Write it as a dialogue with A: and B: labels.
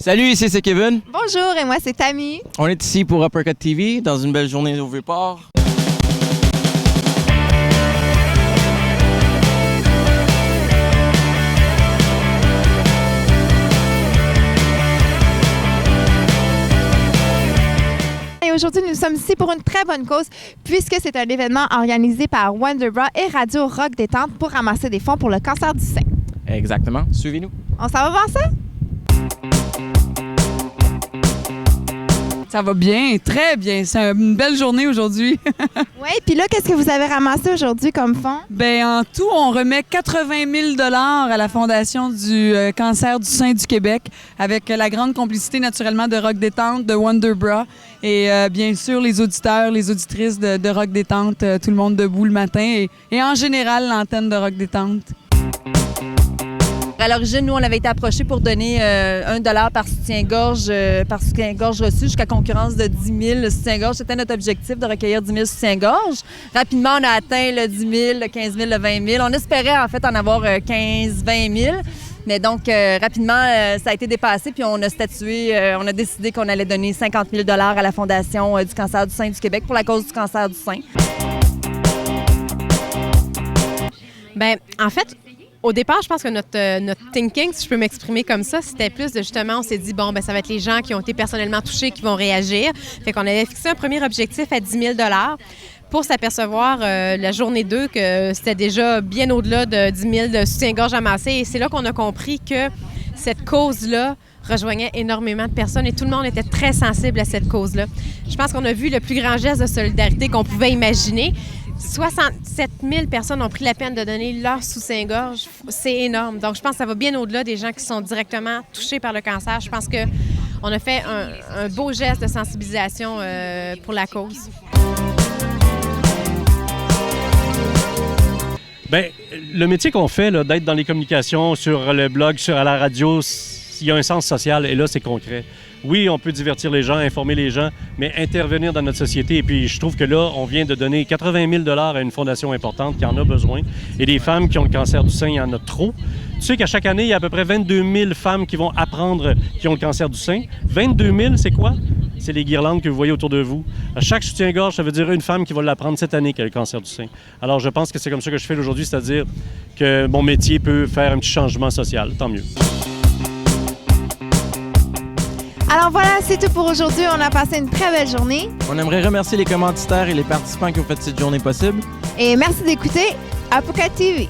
A: Salut, ici c'est Kevin.
B: Bonjour, et moi c'est Tammy.
A: On est ici pour Uppercut TV, dans une belle journée au Vieux-Port.
B: Et aujourd'hui, nous sommes ici pour une très bonne cause, puisque c'est un événement organisé par Wonderbra et Radio Rock Détente pour ramasser des fonds pour le cancer du sein.
A: Exactement. Suivez-nous.
B: On s'en va voir ça?
C: Ça va bien, très bien. C'est une belle journée aujourd'hui.
B: Oui, puis là, qu'est-ce que vous avez ramassé aujourd'hui comme fonds?
C: Bien, en tout, on remet 80 000 $ à la Fondation du cancer du sein du Québec, avec la grande complicité, naturellement, de Rock Détente, de Wonderbra, et bien sûr, les auditeurs, les auditrices de Rock Détente, tout le monde debout le matin, et en général, l'antenne de Rock Détente.
D: À l'origine, nous, on avait été approchés pour donner 1 $ par soutien-gorge reçu jusqu'à concurrence de 10 000 soutiens-gorge. C'était notre objectif de recueillir 10 000 soutiens-gorge. Rapidement, on a atteint le 10 000, le 15 000, le 20 000. On espérait, en fait, en avoir 15 000, 20 000. Mais donc, rapidement, ça a été dépassé, puis on a statué, on a décidé qu'on allait donner 50 000 $ à la Fondation du cancer du sein du Québec pour la cause du cancer du sein.
E: Bien, en fait, au départ, je pense que notre thinking, si je peux m'exprimer comme ça, c'était plus de justement, on s'est dit, bon, ben ça va être les gens qui ont été personnellement touchés qui vont réagir. Fait qu'on avait fixé un premier objectif à 10 000 $ pour s'apercevoir la journée 2 que c'était déjà bien au-delà de 10 000 de soutien-gorge amassé. Et c'est là qu'on a compris que cette cause-là rejoignait énormément de personnes et tout le monde était très sensible à cette cause-là. Je pense qu'on a vu le plus grand geste de solidarité qu'on pouvait imaginer. 67 000 personnes ont pris la peine de donner leur soutien-gorge. C'est énorme. Donc, je pense que ça va bien au-delà des gens qui sont directement touchés par le cancer. Je pense qu'on a fait un beau geste de sensibilisation pour la cause.
F: Bien, le métier qu'on fait, là, d'être dans les communications, sur le blog, à la radio, il y a un sens social et là, c'est concret. Oui, on peut divertir les gens, informer les gens, mais intervenir dans notre société. Et puis, je trouve que là, on vient de donner 80 000 $ à une fondation importante qui en a besoin. Et des femmes qui ont le cancer du sein, il y en a trop. Tu sais qu'à chaque année, il y a à peu près 22 000 femmes qui vont apprendre qui ont le cancer du sein. 22 000, c'est quoi? C'est les guirlandes que vous voyez autour de vous. À chaque soutien-gorge, ça veut dire une femme qui va l'apprendre cette année qui a le cancer du sein. Alors, je pense que c'est comme ça que je fais aujourd'hui, c'est-à-dire que mon métier peut faire un petit changement social. Tant mieux.
B: Alors voilà, c'est tout pour aujourd'hui. On a passé une très belle journée.
A: On aimerait remercier les commanditaires et les participants qui ont fait cette journée possible.
B: Et merci d'écouter Uppercut TV.